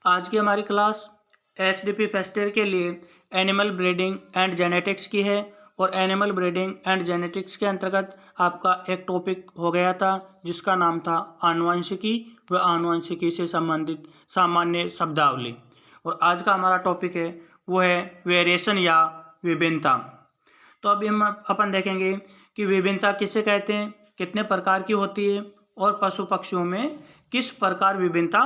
आज की हमारी क्लास HDP फर्स्ट ईयर के लिए एनिमल ब्रीडिंग एंड जेनेटिक्स की है और एनिमल ब्रीडिंग एंड जेनेटिक्स के अंतर्गत आपका एक टॉपिक हो गया था जिसका नाम था आनुवंशिकी व आनुवंशिकी से संबंधित सामान्य शब्दावली। और आज का हमारा टॉपिक है वो है वेरिएशन या विभिन्नता। तो अभी हम अपन देखेंगे कि विभिन्नता किसे कहते हैं, कितने प्रकार की होती है और पशु पक्षियों में किस प्रकार विभिन्नता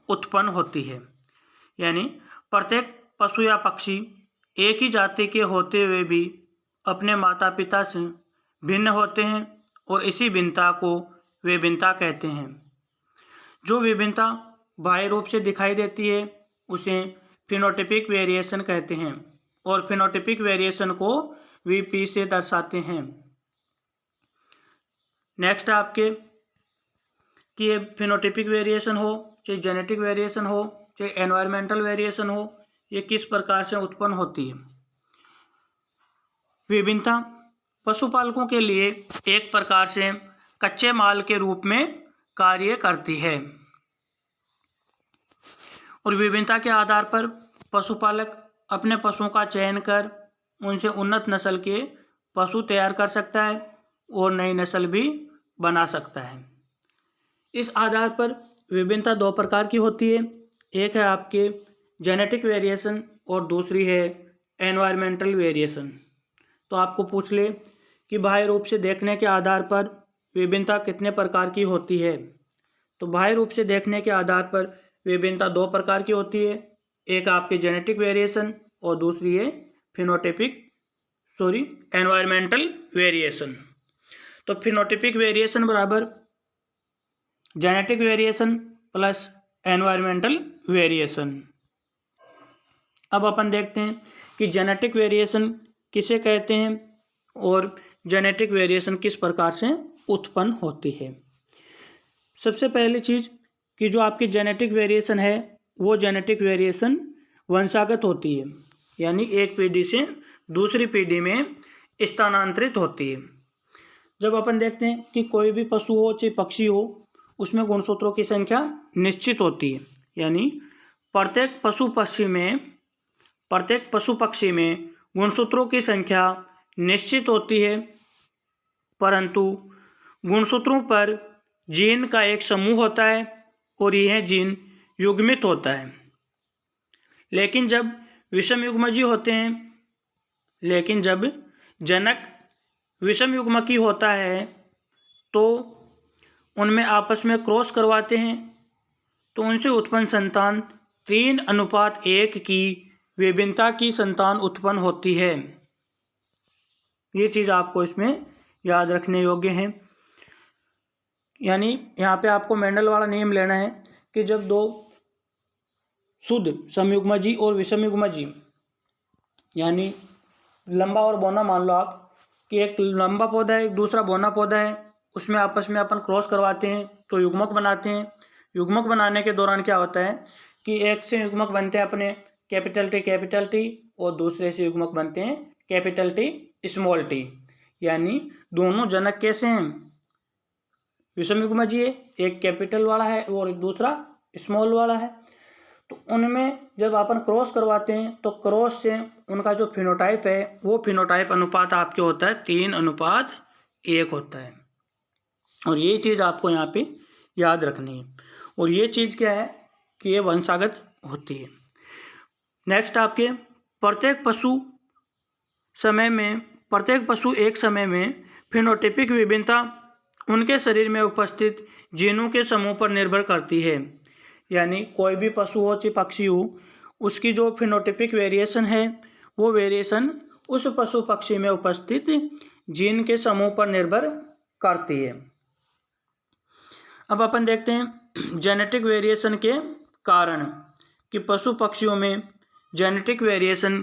उत्पन्न होती है। यानी प्रत्येक पशु या पक्षी एक ही जाति के होते हुए भी अपने माता पिता से भिन्न होते हैं और इसी भिन्नता को विभिन्नता कहते हैं। जो विभिन्नता बाह्य रूप से दिखाई देती है उसे फिनोटिपिक वेरिएशन कहते हैं और फिनोटिपिक वेरिएशन को VP से दर्शाते हैं। नेक्स्ट आपके कि ये फिनोटिपिक वेरिएशन हो चाहे जेनेटिक वेरिएशन हो चाहे एनवायरमेंटल वेरिएशन हो, ये किस प्रकार से उत्पन्न होती है। विभिन्नता पशुपालकों के लिए एक प्रकार से कच्चे माल के रूप में कार्य करती है और विभिन्नता के आधार पर पशुपालक अपने पशुओं का चयन कर उनसे उन्नत नस्ल के पशु तैयार कर सकता है और नई नस्ल भी बना सकता है। इस आधार पर विभिन्नता दो प्रकार की होती है, एक है आपके जेनेटिक वेरिएशन और दूसरी है एनवायरमेंटल वेरिएशन। तो आपको पूछ ले कि बाह्य रूप से देखने के आधार पर विभिन्नता कितने प्रकार की होती है। तो बाह्य रूप से देखने के आधार पर विभिन्नता दो प्रकार की होती है, एक आपके जेनेटिक वेरिएशन और दूसरी है एनवायरमेंटल वेरिएशन। तो फिनोटिपिक वेरिएशन बराबर genetic variation plus environmental variation. अब अपन देखते हैं कि जेनेटिक वेरिएशन किसे कहते हैं और जेनेटिक वेरिएशन किस प्रकार से उत्पन्न होती है। सबसे पहली चीज़ कि जो आपकी जेनेटिक वेरिएशन है वो जेनेटिक वेरिएशन वंशागत होती है, यानी एक पीढ़ी से दूसरी पीढ़ी में स्थानांतरित होती है। जब अपन देखते हैं कि कोई भी पशु हो चाहे पक्षी हो उसमें गुणसूत्रों की संख्या निश्चित होती है, यानी प्रत्येक पशु पक्षी में गुणसूत्रों की संख्या निश्चित होती है, परंतु गुणसूत्रों पर जीन का एक समूह होता है और यह जीन युग्मित होता है। लेकिन जब विषम युग्मजी होते हैं, लेकिन जब जनक विषम युग्मकी होता है तो उनमें आपस में क्रॉस करवाते हैं तो उनसे उत्पन्न संतान 3:1 की विभिन्नता की संतान उत्पन्न होती है। ये चीज़ आपको इसमें याद रखने योग्य है। यानी यहाँ पे आपको मेंडल वाला नियम लेना है कि जब दो शुद्ध समयुग्मजी और विषमयुग्मजी, यानी लंबा और बौना मान लो आप कि एक लंबा पौधा है एक दूसरा बौना पौधा है, उसमें आपस में अपन क्रॉस करवाते हैं तो युग्मक बनाते हैं। युग्मक बनाने के दौरान क्या होता है कि एक से युग्मक बनते हैं अपने कैपिटल टी और दूसरे से युग्मक बनते हैं कैपिटल T स्मॉल t, यानी दोनों जनक कैसे हैं, विषम युग्मजी है, एक कैपिटल वाला है और दूसरा स्मॉल वाला है। तो उनमें जब अपन क्रॉस करवाते हैं तो क्रॉस से उनका जो फिनोटाइप है वो फिनोटाइप अनुपात आपके होता है 3:1 होता है। और ये चीज़ आपको यहाँ पे याद रखनी है और ये चीज़ क्या है कि ये वंशागत होती है। नेक्स्ट आपके प्रत्येक पशु एक समय में फिनोटिपिक विभिन्नता उनके शरीर में उपस्थित जीनों के समूह पर निर्भर करती है। यानी कोई भी पशु हो चाहे पक्षी हो उसकी जो फिनोटिपिक वेरिएशन है वो वेरिएशन उस पशु पक्षी में उपस्थित जीन के समूह पर निर्भर करती है। अब अपन देखते हैं जेनेटिक वेरिएशन के कारण कि पशु पक्षियों में जेनेटिक वेरिएशन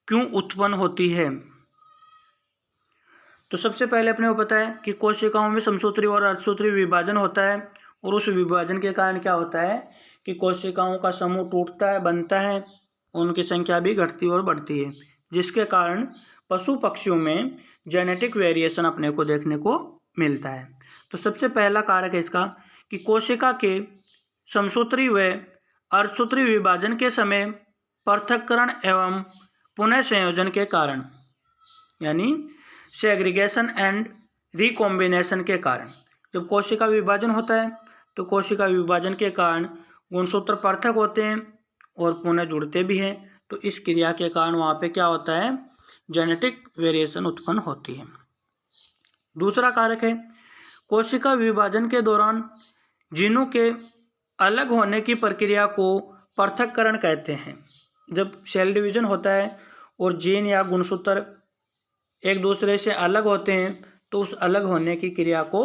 क्यों उत्पन्न होती है। तो सबसे पहले अपने को पता है कि कोशिकाओं में समसूत्री और अर्धसूत्री विभाजन होता है और उस विभाजन के कारण क्या होता है कि कोशिकाओं का समूह टूटता है, बनता है, उनकी संख्या भी घटती और बढ़ती है, जिसके कारण पशु पक्षियों में जेनेटिक वेरिएशन अपने को देखने को मिलता है। तो सबसे पहला कारक है इसका कि कोशिका के समसूत्री व अर्धसूत्री विभाजन के समय पृथक्करण एवं पुनः संयोजन के कारण, यानी सेग्रीगेशन एंड रिकॉम्बिनेशन के कारण। जब कोशिका विभाजन होता है तो कोशिका विभाजन के कारण गुणसूत्र पृथक होते हैं और पुनः जुड़ते भी हैं, तो इस क्रिया के कारण वहाँ पे क्या होता है, जेनेटिक वेरिएशन उत्पन्न होती है। दूसरा कारक है कोशिका विभाजन के दौरान जीनों के अलग होने की प्रक्रिया को पृथक्करण कहते हैं। जब सेल डिवीजन होता है और जीन या गुणसूत्र एक दूसरे से अलग होते हैं तो उस अलग होने की क्रिया को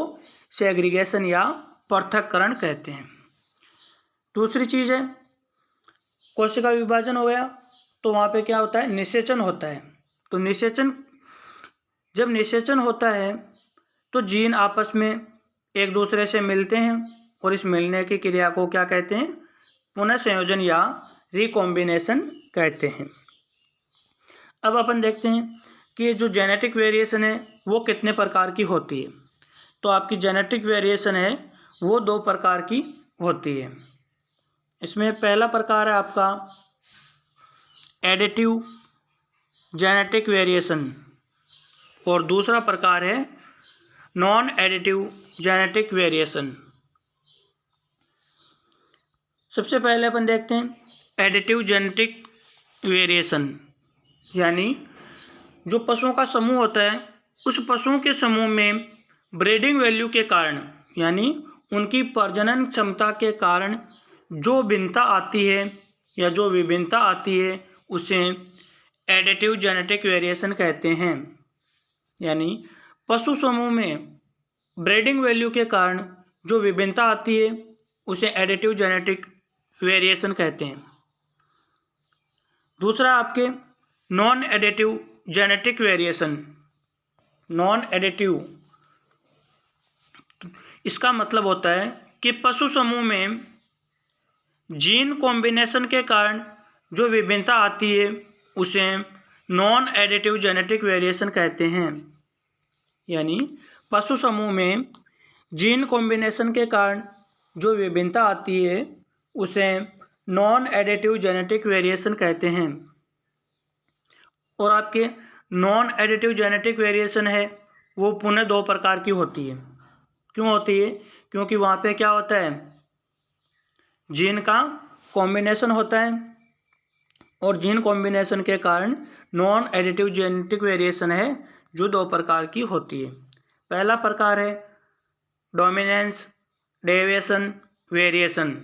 सेग्रीगेशन या पृथक्करण कहते हैं। दूसरी चीज़ है कोशिका विभाजन हो गया तो वहाँ पे क्या होता है, निषेचन होता है। तो जब निषेचन होता है तो जीन आपस में एक दूसरे से मिलते हैं और इस मिलने की क्रिया को क्या कहते हैं, पुनः संयोजन या रिकॉम्बिनेशन कहते हैं। अब अपन देखते हैं कि जो जेनेटिक वेरिएशन है वो कितने प्रकार की होती है। तो आपकी जेनेटिक वेरिएशन है वो 2 प्रकार की होती है। इसमें पहला प्रकार है आपका एडिटिव जेनेटिक वेरिएशन और दूसरा प्रकार है नॉन एडिटिव जेनेटिक वेरिएशन। सबसे पहले अपन देखते हैं एडिटिव जेनेटिक वेरिएशन, यानी जो पशुओं का समूह होता है उस पशुओं के समूह में ब्रीडिंग वैल्यू के कारण, यानी उनकी प्रजनन क्षमता के कारण जो भिन्नता आती है या जो विभिन्नता आती है उसे एडिटिव जेनेटिक वेरिएशन कहते हैं। यानी पशु समूह में ब्रीडिंग वैल्यू के कारण जो विभिन्नता आती है उसे एडिटिव जेनेटिक वेरिएशन कहते हैं। दूसरा आपके non additive genetic variation. Non additive इसका मतलब होता है कि पशु समूह में जीन कॉम्बिनेशन के कारण जो विभिन्नता आती है उसे नॉन एडिटिव जेनेटिक वेरिएशन कहते हैं। यानी पशु समूह में जीन कॉम्बिनेशन के कारण जो विभिन्नता आती है उसे नॉन एडिटिव जेनेटिक वेरिएशन कहते हैं। और आपके नॉन एडिटिव जेनेटिक वेरिएशन है वो पुनः 2 प्रकार की होती है। क्यों होती है? क्योंकि वहाँ पे क्या होता है, जीन का कॉम्बिनेशन होता है और जीन कॉम्बिनेशन के कारण नॉन एडिटिव जेनेटिक वेरिएशन है जो 2 प्रकार की होती है। पहला प्रकार है डोमिनेंस डेविएशन वेरिएशन।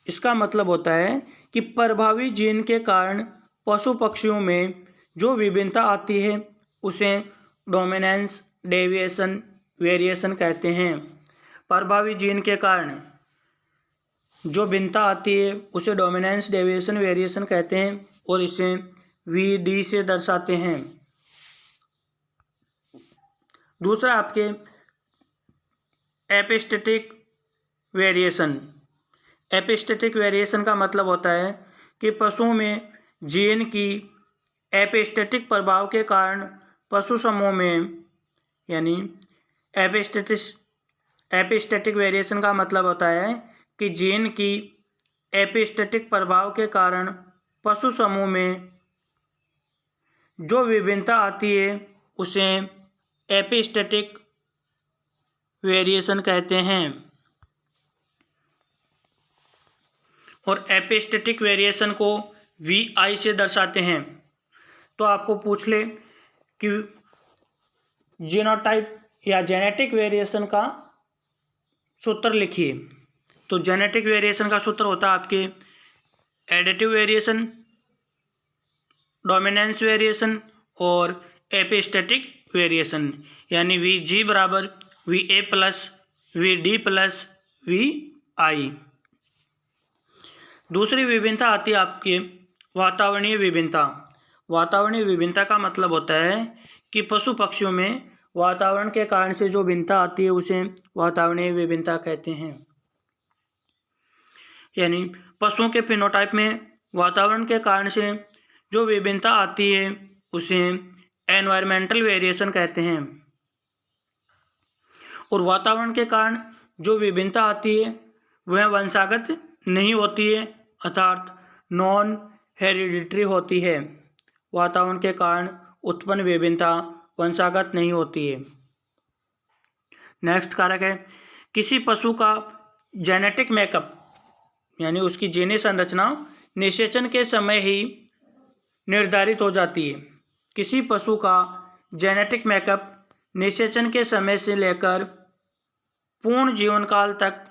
इसका मतलब होता है कि प्रभावी जीन के कारण पशु पक्षियों में जो विभिन्नता आती है उसे डोमिनेंस डेविएशन वेरिएशन कहते हैं। प्रभावी जीन के कारण जो भिन्नता आती है उसे डोमिनेंस डेविएशन वेरिएशन कहते हैं और इसे VD से दर्शाते हैं। दूसरा आपके एपिस्टेटिक वेरिएशन। एपिस्टेटिक वेरिएशन का मतलब होता है कि पशुओं में जीन की एपिस्टेटिक प्रभाव के कारण पशु समूह में, यानी एपिस्टेटिक वेरिएशन का मतलब होता है कि जीन की एपिस्टेटिक प्रभाव के कारण पशु समूह में जो विभिन्नता आती है उसे एपिस्टेटिक वेरिएशन कहते हैं। और एपिस्टेटिक वेरिएशन को VI से दर्शाते हैं। तो आपको पूछ ले कि जीनोटाइप या जेनेटिक वेरिएशन का सूत्र लिखिए, तो जेनेटिक वेरिएशन का सूत्र होता है आपके एडिटिव वेरिएशन, डोमिनेंस वेरिएशन और एपिस्टेटिक वेरिएशन, यानी VG बराबर VA plus VD plus VI। दूसरी विभिन्नता आती है आपके वातावरणीय विभिन्नता। वातावरणीय विभिन्नता का मतलब होता है कि पशु पक्षियों में वातावरण के कारण से जो भिन्नता आती है उसे वातावरणीय विभिन्नता कहते हैं। यानी पशुओं के फिनोटाइप में वातावरण के कारण से जो विभिन्नता आती है उसे एनवायरमेंटल वेरिएशन कहते हैं। और वातावरण के कारण जो विभिन्नता आती है वह वंशागत नहीं होती है, अर्थात नॉन हेरिडिटरी होती है। वातावरण के कारण उत्पन्न विभिन्नता वंशागत नहीं होती है। नेक्स्ट कारक है, किसी पशु का जेनेटिक मेकअप यानी उसकी जीनी संरचना निषेचन के समय ही निर्धारित हो जाती है। किसी पशु का जेनेटिक मेकअप निषेचन के समय से लेकर पूर्ण जीवन काल तक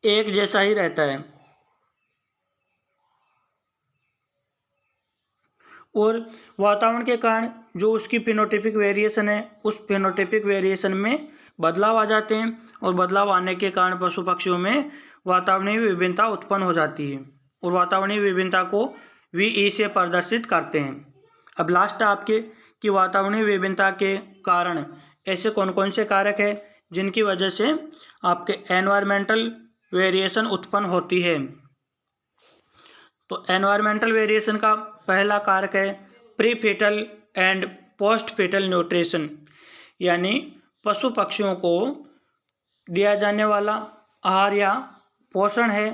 एक जैसा ही रहता है और वातावरण के कारण जो उसकी फिनोटाइपिक वेरिएशन है उस फिनोटाइपिक वेरिएशन में बदलाव आ जाते हैं और बदलाव आने के कारण पशु पक्षियों में वातावरणीय विभिन्नता उत्पन्न हो जाती है और वातावरणीय विभिन्नता को VE से प्रदर्शित करते हैं। अब लास्ट आपके कि वातावरणीय विभिन्नता के कारण ऐसे कौन कौन से कारक हैं जिनकी वजह से आपके एनवायरमेंटल वेरिएशन उत्पन्न होती है। तो एनवायरमेंटल वेरिएशन का पहला कारक है pre foetal and post foetal nutrition, यानी पशु पक्षियों को दिया जाने वाला आहार या पोषण है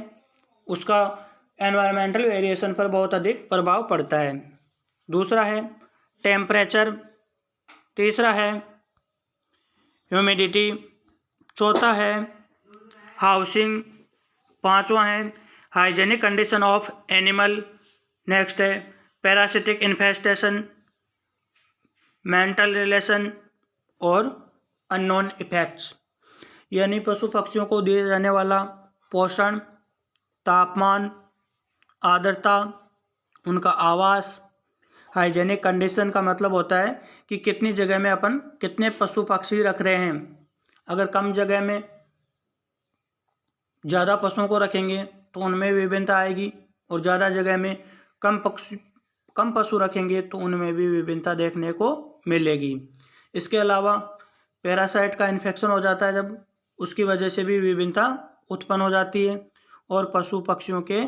उसका एनवायरमेंटल वेरिएशन पर बहुत अधिक प्रभाव पड़ता है। दूसरा है टेम्परेचर, तीसरा है ह्यूमिडिटी, चौथा है हाउसिंग, पांचवा है hygienic condition of animal, next है पैरासिटिक इन्फेस्टेशन, मेंटल रिलेशन और अननोन इफेक्ट्स, यानी पशु पक्षियों को दिए जाने वाला पोषण, तापमान, आर्द्रता, उनका आवास। हाइजेनिक कंडीशन का मतलब होता है कि कितनी जगह में अपन कितने पशु पक्षी रख रहे हैं। अगर कम जगह में ज़्यादा पशुओं को रखेंगे तो उनमें विभिन्नता आएगी और ज़्यादा जगह में कम पशु रखेंगे तो उनमें भी विभिन्नता देखने को मिलेगी। इसके अलावा पैरासाइट का इन्फेक्शन हो जाता है जब, उसकी वजह से भी विभिन्नता उत्पन्न हो जाती है और पशु पक्षियों के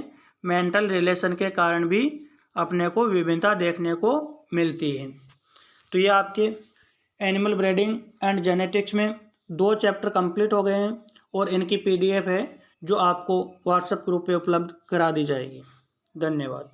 मेंटल रिलेशन के कारण भी अपने को विभिन्नता देखने को मिलती है। तो ये आपके एनिमल ब्रीडिंग एंड जेनेटिक्स में 2 चैप्टर कंप्लीट हो गए हैं और इनकी PDF है जो आपको व्हाट्सएप ग्रुप पे उपलब्ध करा दी जाएगी। धन्यवाद।